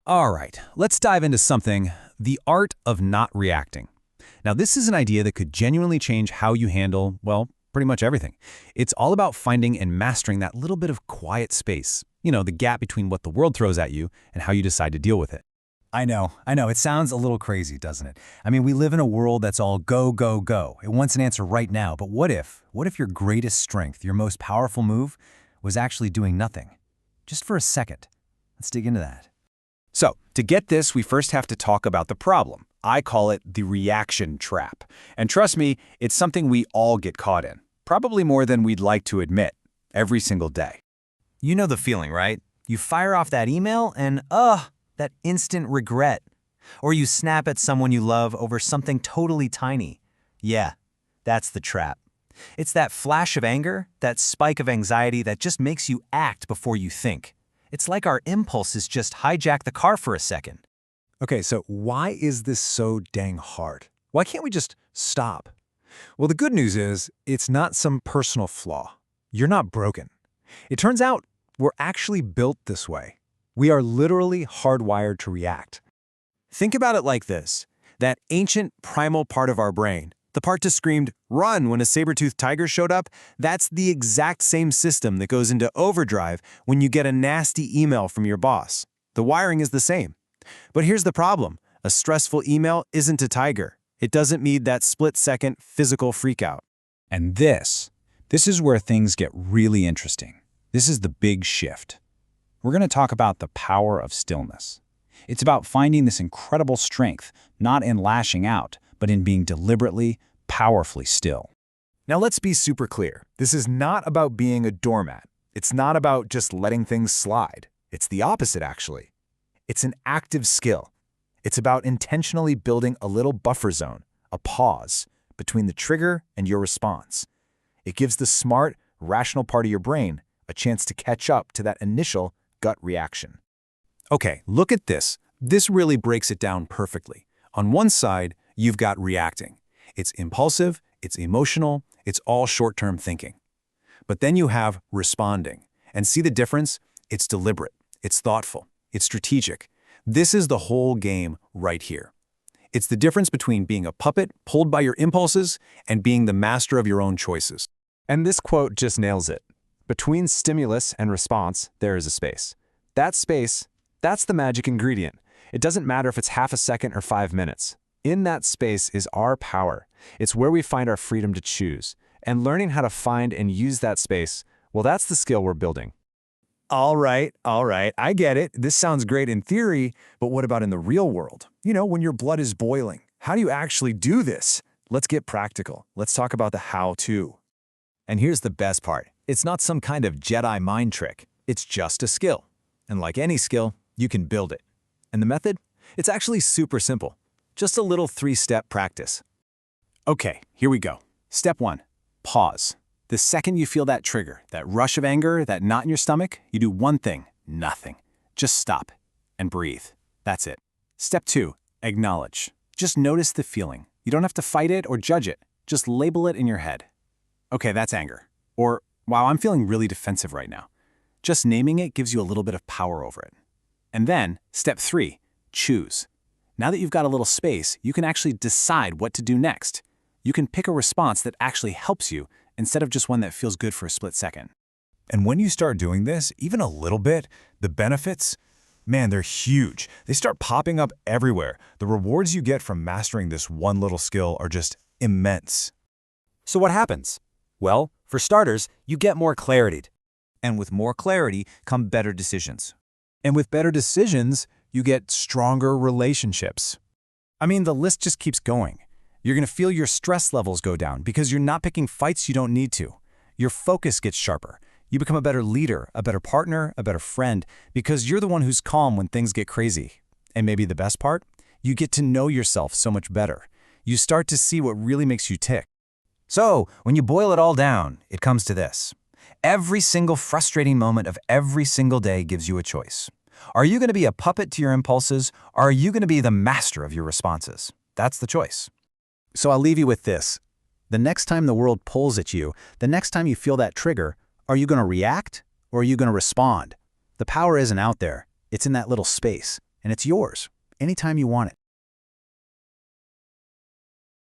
All right, let's dive into something, the art of not reacting. Now, this is an idea that could genuinely change how you handle, well, pretty much everything. It's all about finding and mastering that little bit of quiet space, the gap between what the world throws at you and how you decide to deal with it. I know. It sounds a little crazy, doesn't it? I mean, we live in a world that's all go, go, go. It wants an answer right now, but what if your greatest strength, your most powerful move, was actually doing nothing? Just for a second. Let's dig into that. So, to get this, we first have to talk about the problem. I call it the reaction trap. And trust me, it's something we all get caught in, probably more than we'd like to admit, every single day. You know the feeling, right? You fire off that email and, that instant regret. Or you snap at someone you love over something totally tiny. Yeah, that's the trap. It's that flash of anger, that spike of anxiety that just makes you act before you think. It's like our impulses just hijack the car for a second. Okay, so why is this so dang hard? Why can't we just stop? Well, the good news is it's not some personal flaw. You're not broken. It turns out we're actually built this way. We are literally hardwired to react. Think about it like this. That ancient primal part of our brain, the part that screamed, "Run," when a saber-toothed tiger showed up, that's the exact same system that goes into overdrive when you get a nasty email from your boss. The wiring is the same. But here's the problem. A stressful email isn't a tiger. It doesn't need that split-second physical freakout. And this is where things get really interesting. This is the big shift. We're going to talk about the power of stillness. It's about finding this incredible strength, not in lashing out, but in being deliberately, powerfully still. Now let's be super clear. This is not about being a doormat. It's not about just letting things slide. It's the opposite, actually. It's an active skill. It's about intentionally building a little buffer zone, a pause, between the trigger and your response. It gives the smart, rational part of your brain a chance to catch up to that initial gut reaction. Okay, look at this. This really breaks it down perfectly. On one side, you've got reacting. It's impulsive, it's emotional, it's all short-term thinking. But then you have responding. And see the difference? It's deliberate, it's thoughtful, it's strategic. This is the whole game right here. It's the difference between being a puppet pulled by your impulses and being the master of your own choices. And this quote just nails it. Between stimulus and response, there is a space. That space, that's the magic ingredient. It doesn't matter if it's half a second or 5 minutes. In that space is our power. It's where we find our freedom to choose. And learning how to find and use that space, well, that's the skill we're building. All right, I get it. This sounds great in theory, but what about in the real world? When your blood is boiling, how do you actually do this? Let's get practical. Let's talk about the how-to. And here's the best part. It's not some kind of Jedi mind trick. It's just a skill. And like any skill, you can build it. And the method? It's actually super simple. Just a little 3-step practice. Okay, here we go. Step 1, pause. The second you feel that trigger, that rush of anger, that knot in your stomach, you do one thing, nothing. Just stop and breathe. That's it. Step 2, acknowledge. Just notice the feeling. You don't have to fight it or judge it. Just label it in your head. Okay, that's anger. Or, wow, I'm feeling really defensive right now. Just naming it gives you a little bit of power over it. And then, step 3, choose. Now that you've got a little space, you can actually decide what to do next. You can pick a response that actually helps you instead of just one that feels good for a split second. And when you start doing this, even a little bit, the benefits, man, they're huge. They start popping up everywhere. The rewards you get from mastering this one little skill are just immense. So what happens? Well, for starters, you get more clarity. And with more clarity come better decisions. And with better decisions, you get stronger relationships. I mean, the list just keeps going. You're going to feel your stress levels go down because you're not picking fights you don't need to. Your focus gets sharper. You become a better leader, a better partner, a better friend, because you're the one who's calm when things get crazy. And maybe the best part? You get to know yourself so much better. You start to see what really makes you tick. So, when you boil it all down, it comes to this. Every single frustrating moment of every single day gives you a choice. Are you going to be a puppet to your impulses, or are you going to be the master of your responses? That's the choice. So I'll leave you with this. The next time the world pulls at you, the next time you feel that trigger, are you going to react or are you going to respond? The power isn't out there. It's in that little space. and it's yours anytime you want it.